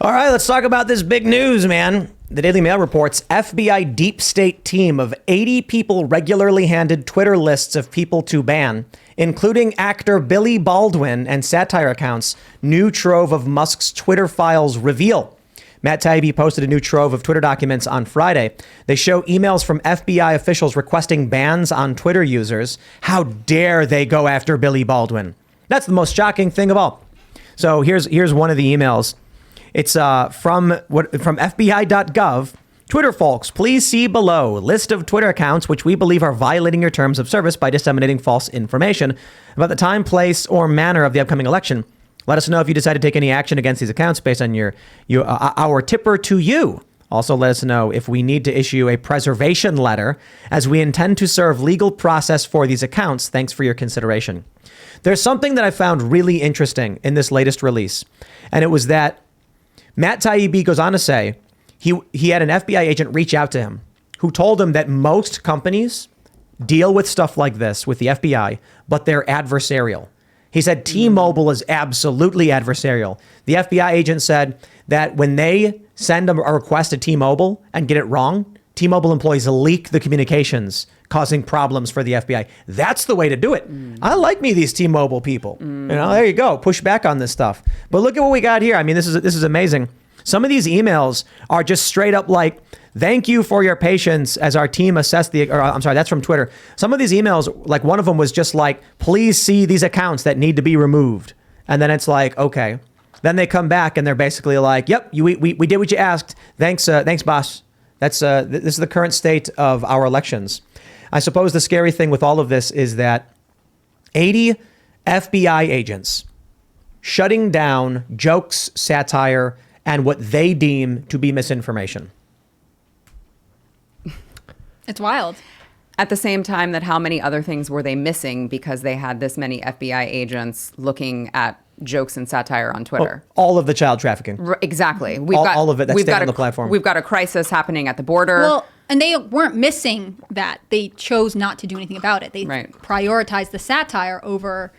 All right, let's talk about this big news, man. The Daily Mail reports FBI deep state team of 80 people regularly handed Twitter lists of people to ban, including actor Billy Baldwin and satire accounts. New trove of Musk's Twitter files reveal. Matt Taibbi posted a new trove of Twitter documents on Friday. They show emails from FBI officials requesting bans on Twitter users. How dare they go after Billy Baldwin? That's the most shocking thing of all. So here's one of the emails. It's from FBI.gov. Twitter folks, please see below list of Twitter accounts which we believe are violating your terms of service by disseminating false information about the time, place, or manner of the upcoming election. Let us know if you decide to take any action against these accounts based on our tipper to you. Also, let us know if we need to issue a preservation letter, as we intend to serve legal process for these accounts. Thanks for your consideration. There's something that I found really interesting in this latest release, and it was that Matt Taibbi goes on to say he had an FBI agent reach out to him who told him that most companies deal with stuff like this with the FBI, but they're adversarial. He said T-Mobile is absolutely adversarial. The FBI agent said that when they send a request to T-Mobile and get it wrong, T-Mobile employees leak the communications, causing problems for the FBI. That's the way to do it. I like me these T-Mobile people. You know, there you go. Push back on this stuff. But look at what we got here. I mean, this is amazing. Some of these emails are just straight up like, thank you for your patience as our team assess I'm sorry, that's from Twitter. Some of these emails, like one of them was just like, please see these accounts that need to be removed. And then it's like, okay. Then they come back and they're basically like, yep, we did what you asked. Thanks, boss. This is the current state of our elections. I suppose the scary thing with all of this is that 80 FBI agents shutting down jokes, satire, and what they deem to be misinformation. It's wild. At the same time, that how many other things were they missing because they had this many FBI agents looking at jokes and satire on Twitter? All of the child trafficking. Exactly. All of it that's staying on the platform. We've got a crisis happening at the border. Well, and they weren't missing that. They chose not to do anything about it. They prioritized the satire over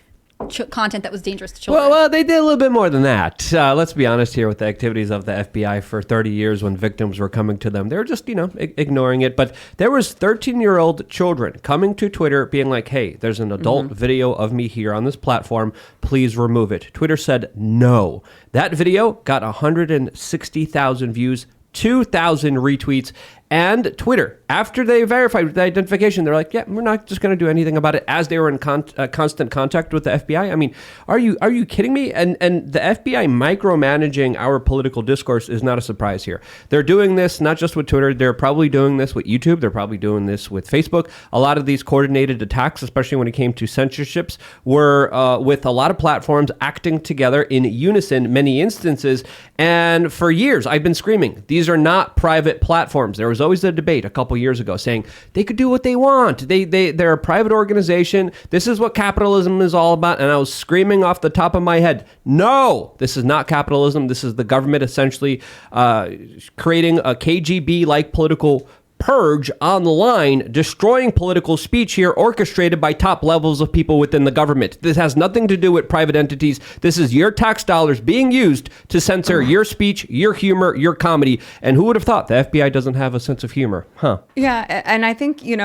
content that was dangerous to children. Well, they did a little bit more than that. Let's be honest here with the activities of the FBI for 30 years when victims were coming to them. They were just, ignoring it. But there was 13-year-old children coming to Twitter being like, hey, there's an adult video of me here on this platform. Please remove it. Twitter said no. That video got 160,000 views, 2,000 retweets. And Twitter, after they verified the identification, they're like, yeah, we're not just going to do anything about it, as they were in constant contact with the FBI. I mean, are you kidding me? And the FBI micromanaging our political discourse is not a surprise here. They're doing this not just with Twitter. They're probably doing this with YouTube. They're probably doing this with Facebook. A lot of these coordinated attacks, especially when it came to censorships, were with a lot of platforms acting together in unison, many instances. And for years, I've been screaming, these are not private platforms. There was always a debate a couple years ago saying they could do what they want. They're a private organization. This is what capitalism is all about. And I was screaming off the top of my head, no, this is not capitalism. This is the government essentially creating a KGB-like political purge on the line, destroying political speech here, orchestrated by top levels of people within the government. This has nothing to do with private entities. This is your tax dollars being used to censor your speech, your humor, your comedy. And who would have thought the FBI doesn't have a sense of humor? Huh? Yeah, and I think, you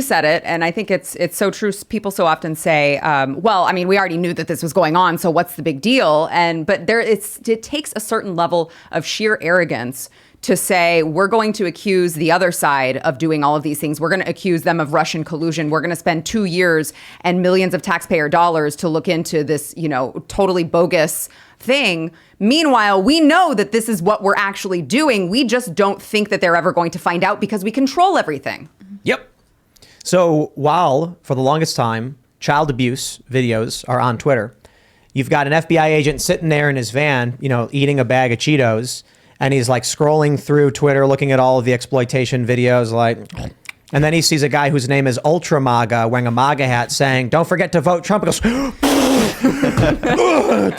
said it, and I think it's so true. People so often say, well, I mean, we already knew that this was going on, so what's the big deal? But it takes a certain level of sheer arrogance to say, we're going to accuse the other side of doing all of these things. We're going to accuse them of Russian collusion. We're going to spend 2 years and millions of taxpayer dollars to look into this, totally bogus thing. Meanwhile, we know that this is what we're actually doing. We just don't think that they're ever going to find out because we control everything. Yep. So while for the longest time, child abuse videos are on Twitter, you've got an FBI agent sitting there in his van, eating a bag of Cheetos. And he's like scrolling through Twitter, looking at all of the exploitation videos, and then he sees a guy whose name is Ultra MAGA wearing a MAGA hat saying, don't forget to vote Trump. He goes,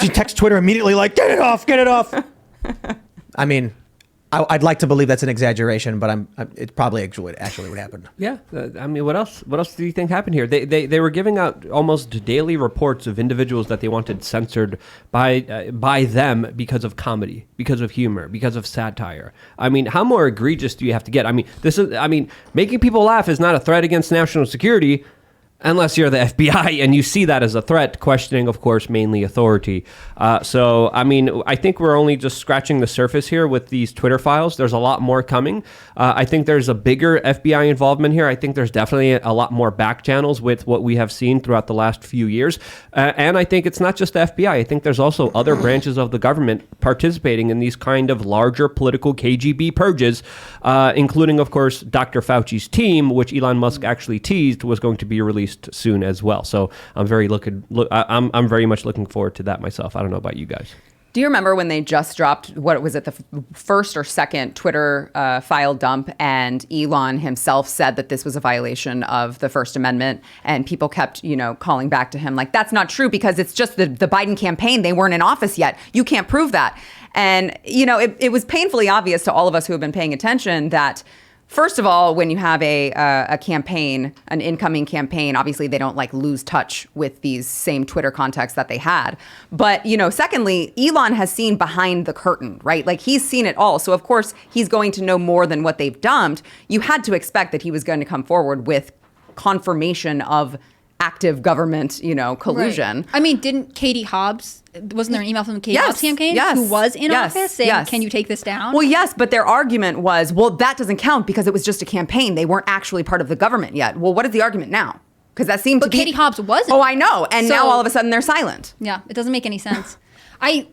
he texts Twitter immediately like, get it off. I mean, I'd like to believe that's an exaggeration, but it's probably actually what happened. Yeah, I mean, what else? What else do you think happened here? They were giving out almost daily reports of individuals that they wanted censored by them because of comedy, because of humor, because of satire. I mean, how more egregious do you have to get? I mean, making people laugh is not a threat against national security. Unless you're the FBI and you see that as a threat, questioning, of course, mainly authority. So, I mean, I think we're only just scratching the surface here with these Twitter files. There's a lot more coming. I think there's a bigger FBI involvement here. I think there's definitely a lot more back channels with what we have seen throughout the last few years. And I think it's not just the FBI. I think there's also other branches of the government participating in these kind of larger political KGB purges, including, of course, Dr. Fauci's team, which Elon Musk actually teased was going to be released soon as well. So I'm very much looking forward to that myself. I don't know about you guys. Do you remember when they just dropped, what was it, the first or second Twitter file dump, and Elon himself said that this was a violation of the First Amendment, and people kept, calling back to him like, that's not true because it's just the Biden campaign. They weren't in office yet. You can't prove that. And, it was painfully obvious to all of us who have been paying attention that, first of all, when you have a campaign, an incoming campaign, obviously they don't lose touch with these same Twitter contacts that they had. But, secondly, Elon has seen behind the curtain, right? He's seen it all. So, of course, he's going to know more than what they've dumped. You had to expect that he was going to come forward with confirmation of active government, collusion. Right. I mean, didn't Katie Hobbs, wasn't there an email from the Katie Hobbs campaign who was in office saying, can you take this down? Well, yes, but their argument was, well, that doesn't count because it was just a campaign. They weren't actually part of the government yet. Well, what is the argument now? Because that seemed to be... But Katie Hobbs wasn't. Oh, I know. And now all of a sudden they're silent. Yeah, it doesn't make any sense. I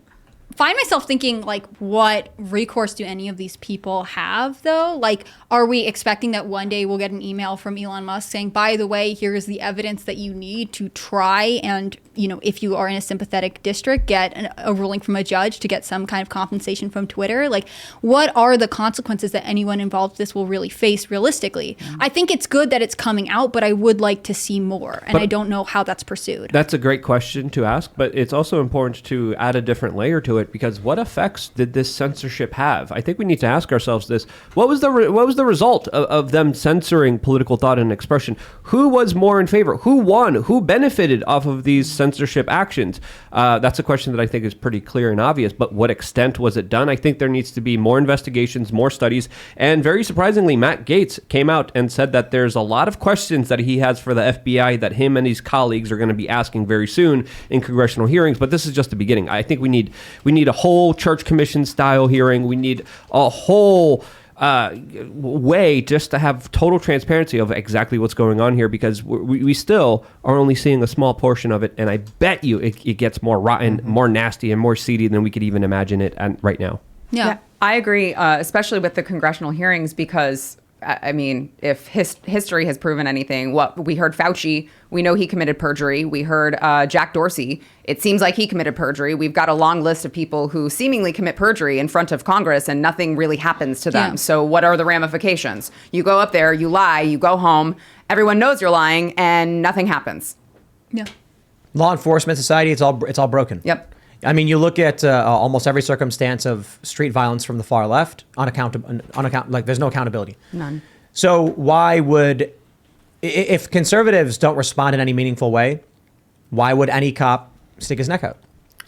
find myself thinking, what recourse do any of these people have, though? Are we expecting that one day we'll get an email from Elon Musk saying, by the way, here is the evidence that you need to try and, if you are in a sympathetic district, get a ruling from a judge to get some kind of compensation from Twitter? What are the consequences that anyone involved in this will really face realistically? Mm-hmm. I think it's good that it's coming out, but I would like to see more, and I don't know how that's pursued. That's a great question to ask, but it's also important to add a different layer to it, because what effects did this censorship have? I think we need to ask ourselves this. What was the result of them censoring political thought and expression? Who was more in favor? Who won? Who benefited off of these censorship actions? That's a question that I think is pretty clear and obvious, but what extent was it done? I think there needs to be more investigations, more studies, and very surprisingly, Matt Gaetz came out and said that there's a lot of questions that he has for the FBI that him and his colleagues are going to be asking very soon in congressional hearings, but this is just the beginning. I think we need a whole church commission style hearing. We need a whole way just to have total transparency of exactly what's going on here, because we still are only seeing a small portion of it, and I bet you it gets more rotten, more nasty, and more seedy than we could even imagine it right now. Yeah, I agree, especially with the congressional hearings, because I mean, if history has proven anything, we heard Fauci, we know he committed perjury. We heard Jack Dorsey. It seems like he committed perjury. We've got a long list of people who seemingly commit perjury in front of Congress and nothing really happens to them. Yeah. So what are the ramifications? You go up there, you lie, you go home, everyone knows you're lying, and nothing happens. Yeah. Law enforcement, society, it's all broken. Yep. I mean, you look at almost every circumstance of street violence from the far left, there's no accountability. None. So why would, if conservatives don't respond in any meaningful way, why would any cop stick his neck out?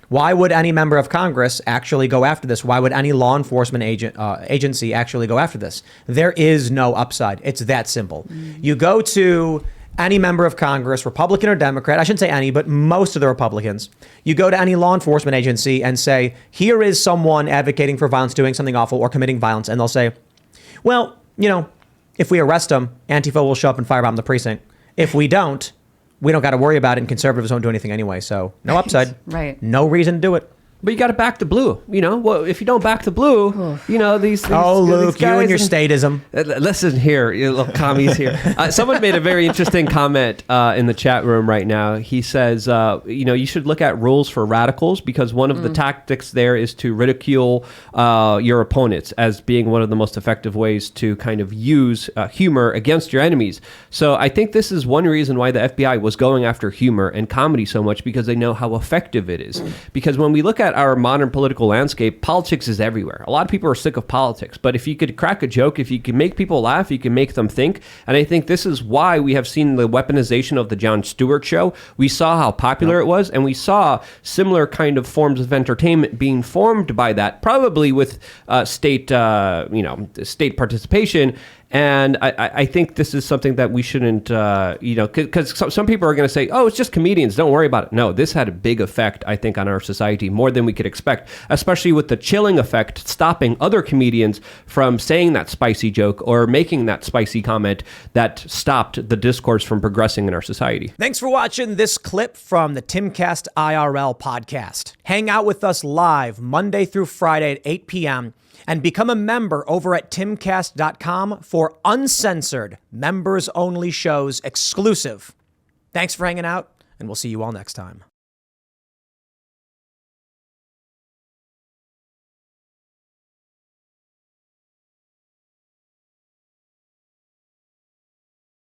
Why would any member of Congress actually go after this? Why would any law enforcement agency actually go after this? There is no upside. It's that simple. You go to any member of Congress, Republican or Democrat, I shouldn't say any, but most of the Republicans, you go to any law enforcement agency and say, here is someone advocating for violence, doing something awful, or committing violence. And they'll say, well, if we arrest them, Antifa will show up and firebomb the precinct. If we don't got to worry about it, and conservatives won't do anything anyway. So no upside. Right. No reason to do it. But you got to back the blue, Well, if you don't back the blue, these oh, Luke, these guys, you and your statism. Listen here, you little commies here. Someone made a very interesting comment in the chat room right now. He says, you should look at rules for radicals, because one of the tactics there is to ridicule your opponents as being one of the most effective ways to kind of use humor against your enemies. So I think this is one reason why the FBI was going after humor and comedy so much, because they know how effective it is. Because when we look at at our modern political landscape, politics is everywhere. A lot of people are sick of politics, but if you could crack a joke, if you can make people laugh, you can make them think. And I think this is why we have seen the weaponization of the Jon Stewart show. We saw how popular it was, and we saw similar kind of forms of entertainment being formed by that, probably with state participation. And I think this is something that we shouldn't, because some people are going to say, oh, it's just comedians, don't worry about it. No, this had a big effect, I think, on our society, more than we could expect, especially with the chilling effect, stopping other comedians from saying that spicy joke or making that spicy comment that stopped the discourse from progressing in our society. Thanks for watching this clip from the Timcast IRL podcast. Hang out with us live Monday through Friday at 8 p.m. and become a member over at timcast.com for uncensored, members-only shows exclusive. Thanks for hanging out, and we'll see you all next time.